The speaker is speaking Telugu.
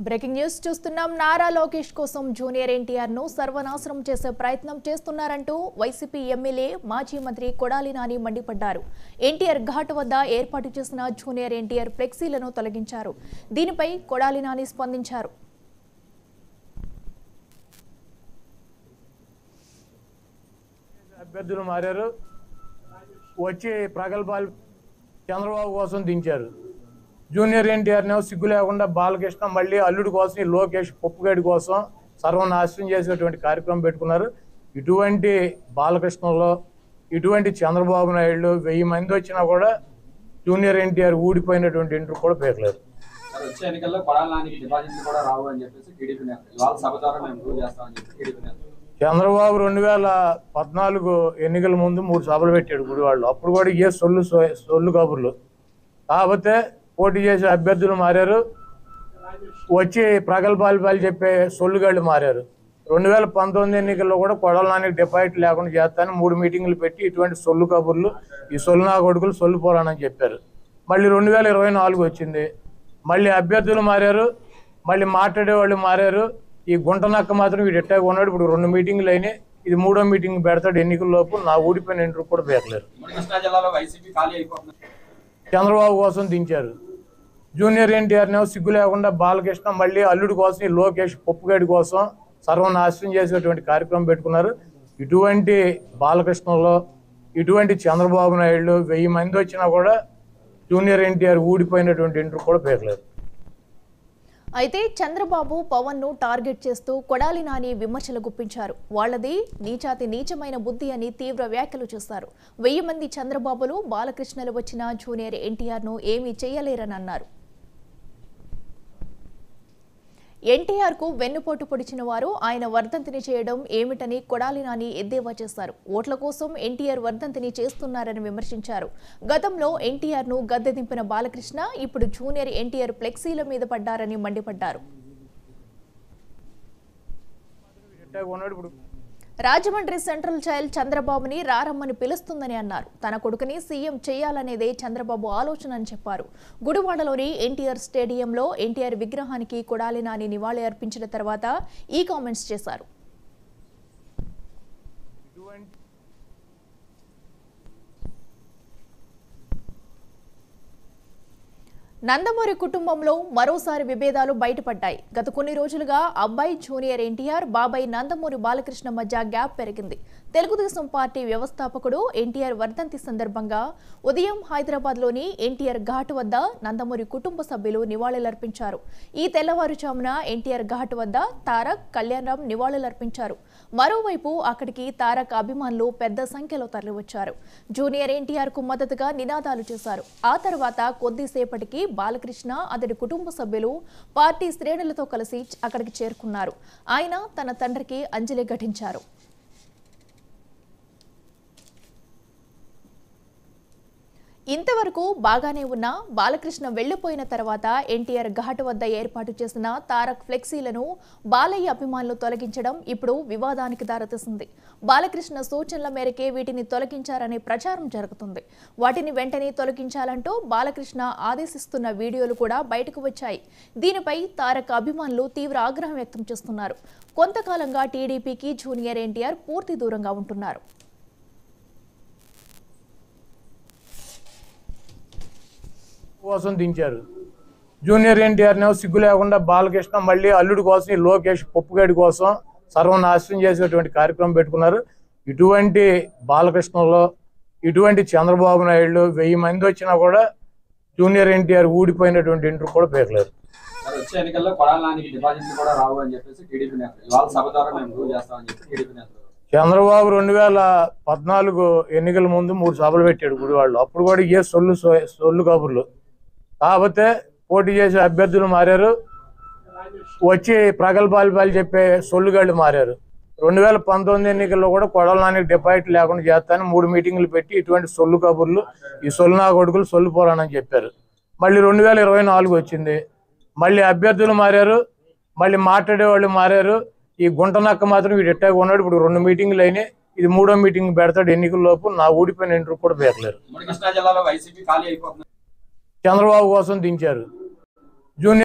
బ్రేకింగ్ న్యూస్ చూస్తున్నాం. నారా లోకేష్ కోసం జూనియర్ ఎన్టీఆర్ ను సర్వనాశనం చేసే ప్రయత్నం చేస్తున్నారంటూ వైసీపీ ఎమ్మెల్యే మాజీ మంత్రి కొడాలి నాని మండిపడ్డారు. ఎన్టీఆర్ ఘాట్ వద్ద ఏర్పాటు చేసిన జూనియర్ ఎన్టీఆర్ ఫ్లెక్సీలను తొలగించారు. దీనిపై కొడాలి నాని స్పందించారు. అభ్యర్థులు మారారు, వచ్చి ప్రగల్భాలు చంద్రబాబు కోసం దించారు. జూనియర్ ఎన్టీఆర్ సిగ్గు లేకుండా బాలకృష్ణ మళ్ళీ అల్లుడి కోసం లోకేష్ పప్పుగడి కోసం సర్వనాశనం చేసేటువంటి కార్యక్రమం పెట్టుకున్నారు. ఇటువంటి బాలకృష్ణలో ఇటువంటి చంద్రబాబు నాయుడు 1000 మంది వచ్చినా కూడా జూనియర్ ఎన్టీఆర్ ఊడిపోయినటువంటి ఇంటర్ కూడా పేర్లేదు. వచ్చే ఎన్నికల్లో కొడాలి నానికి డిపాజిట్లు కూడా రావు అని చెప్పేసి టీడీపీ నేత ఇవాళ సభ ద్వారా మేము ప్రూవ్ చేస్తామని చెప్పి టీడీపీ నేత చంద్రబాబు 2014 ఎన్నికల ముందు 3 సభలు పెట్టాడు గుడివాళ్ళు. అప్పుడు కూడా ఏ సొల్లు కబుర్లు. కాకపోతే పోటీ చేసే అభ్యర్థులు మారారు, వచ్చి ప్రగల్భాలు చెప్పే సొల్లుగాళ్ళు మారారు. 2019 ఎన్నికల్లో కూడా కొడాలి నానికి డిపాజిట్ లేకుండా చేస్తానని 3 మీటింగులు పెట్టి ఇటువంటి సొల్లు కబుర్లు, ఈ సొల్లు నా కొడుకులు సొల్లు పోరానని చెప్పారు. మళ్ళీ 2024 వచ్చింది, మళ్ళీ అభ్యర్థులు మారారు, మళ్ళీ మాట్లాడేవాళ్ళు మారారు. ఈ గుంటనక్క మాత్రం వీడు ఎట్టాగా ఉన్నాడు. ఇప్పుడు 2 మీటింగులు అయినాయి, ఇది 3వ మీటింగ్ పెడతాడు. ఎన్నికల్లోపు నా ఊడిపోయిన ఇంటర్ కూడా పేర్లేరు. చంద్రబాబు కోసం దించారు. జూనియర్ ఎన్టీఆర్ సిగ్గు లేకుండా బాలకృష్ణ మళ్ళీ అల్లుడి కోసం లోకేష్ పప్పుగడి కోసం సర్వనాశనం చేసేటువంటి కార్యక్రమం పెట్టుకున్నారు. ఇటువంటి బాలకృష్ణలో ఇటువంటి చంద్రబాబు నాయుడు 1000 మంది వచ్చినా కూడా జూనియర్ ఎన్టీఆర్ ఊడిపోయినటువంటి ఇంటర్ కూడా పేర్లేదు. అయితే చంద్రబాబు పవన్ ను టార్గెట్ చేస్తూ కొడాలి నాని విమర్శలు గుప్పించారు. వాళ్లది నీచాతి నీచమైన బుద్ధి అని తీవ్ర వ్యాఖ్యలు చేశారు. 1000 మంది చంద్రబాబులు బాలకృష్ణలు వచ్చిన జూనియర్ ఎన్టీఆర్ ను ఏమీ చేయలేరని అన్నారు. ఎన్టీఆర్ కు వెన్నుపోటు పొడిచిన వారు ఆయన వర్ధంతిని చేయడం ఏమిటని కొడాలి నాని ఎద్దేవా చేశారు. ఓట్ల కోసం ఎన్టీఆర్ వర్ధంతిని చేస్తున్నారని విమర్శించారు. గతంలో ఎన్టీఆర్ ను గద్దె దింపిన బాలకృష్ణ ఇప్పుడు జూనియర్ ఎన్టీఆర్ ఫ్లెక్సీల మీద పడ్డారని మండిపడ్డారు. రాజమండ్రి సెంట్రల్ జైల్ చంద్రబాబుని రారమ్మని పిలుస్తుందని అన్నారు. తన కొడుకుని సీఎం చేయాలనేదే చంద్రబాబు ఆలోచన అని చెప్పారు. గుడివాడలోని ఎన్టీఆర్ స్టేడియంలో ఎన్టీఆర్ విగ్రహానికి కొడాలి నాని నివాళి అర్పించిన తర్వాత ఈ కామెంట్స్ చేశారు. నందమూరి కుటుంబంలో మరోసారి విభేదాలు బయటపడ్డాయి. గత కొన్ని రోజులుగా అబ్బాయి జూనియర్ ఎన్టీఆర్, బాబాయ్ నందమూరి బాలకృష్ణ మధ్య గ్యాప్ పెరిగింది. తెలుగుదేశం పార్టీ వ్యవస్థాపకుడు ఎన్టీఆర్ వర్ధంతి సందర్భంగా ఉదయం హైదరాబాద్లోని ఎన్టీఆర్ ఘాట్ వద్ద నందమూరి కుటుంబ సభ్యులు నివాళులర్పించారు. ఈ తెల్లవారుజామున ఎన్టీఆర్ ఘాట్ వద్ద తారక్, కళ్యాణరామ్ నివాళులర్పించారు. మరోవైపు అక్కడికి తారక్ అభిమానులు పెద్ద సంఖ్యలో తరలివచ్చారు. జూనియర్ ఎన్టీఆర్ కు మద్దతుగా నినాదాలు చేశారు. ఆ తర్వాత కొద్దిసేపటికి బాలకృష్ణ, అతడి కుటుంబ సభ్యులు పార్టీ శ్రేణులతో కలిసి అక్కడికి చేరుకున్నారు. ఆయన తన తండ్రికి అంజలి ఘటించారు. ఇంతవరకు బాగానే ఉన్న బాలకృష్ణ వెళ్లిపోయిన తర్వాత ఎన్టీఆర్ ఘాట్ వద్ద ఏర్పాటు చేసిన తారక్ ఫ్లెక్సీలను బాలయ్య అభిమానులు తొలగించడం ఇప్పుడు వివాదానికి దారితీసింది. బాలకృష్ణ సూచనల మేరకే వీటిని తొలగించారనే ప్రచారం జరుగుతుంది. వాటిని వెంటనే తొలగించాలంటూ బాలకృష్ణ ఆదేశిస్తున్న వీడియోలు కూడా బయటకు వచ్చాయి. దీనిపై తారక్ అభిమానులు తీవ్ర ఆగ్రహం వ్యక్తం చేస్తున్నారు. కొంతకాలంగా టీడీపీకి జూనియర్ ఎన్టీఆర్ పూర్తి దూరంగా ఉంటున్నారు. కోసం దించారు. జూనియర్ ఎన్టీఆర్ సిగ్గు లేకుండా బాలకృష్ణ మళ్ళీ అల్లుడి కోసం లోకేష్ పప్పుగడి కోసం సర్వనాశనం చేసేటువంటి కార్యక్రమం పెట్టుకున్నారు. ఇటువంటి బాలకృష్ణలో ఇటువంటి చంద్రబాబు నాయుడు 1000 మంది వచ్చినా కూడా జూనియర్ ఎన్టీఆర్ ఊడిపోయినటువంటి ఇంటర్ కూడా పేర్లేదు. వచ్చే ఎన్నికల్లో కొడాలి నానికి డిపాజిట్లు కూడా రావు అని చెప్పేసి టీడీపీ నేత ఇవాళ సభ ద్వారా మేము ప్రూవ్ చేస్తామని చెప్పి టీడీపీ నేత చంద్రబాబు 2014 ఎన్నికల ముందు 3 సభలు పెట్టాడు గుడివాళ్ళు. అప్పుడు కూడా ఏ సొల్లు కబుర్లు. కాకపోతే పోటీ చేసే అభ్యర్థులు మారారు, వచ్చి ప్రగల్భాలు చెప్పే సొల్లుగాళ్ళు మారారు. 2019 ఎన్నికల్లో కూడా కొడాలి నానికి డిపాజిట్ లేకుండా చేస్తానని 3 మీటింగులు పెట్టి ఇటువంటి సొల్లు కబుర్లు, ఈ సొల్లు నా కొడుకులు సొల్లు పోరానని చెప్పారు. మళ్ళీ 2024 వచ్చింది, మళ్ళీ అభ్యర్థులు మారారు, మళ్ళీ మాట్లాడేవాళ్ళు మారారు. ఈ గుంటనక్క మాత్రం వీడు ఎట్టాగా ఉన్నాడు. ఇప్పుడు 2 మీటింగులు అయినాయి, ఇది 3వ మీటింగ్ పెడతాడు. ఎన్నికల్లోపు నా ఊడిపోయిన ఇంటర్ కూడా పేర్లేరు. కృష్ణా జిల్లాలో వైసీపీ ఖాళీ అయిపోతుంది. చంద్రబాబు కోసం దించారు. జూనియర్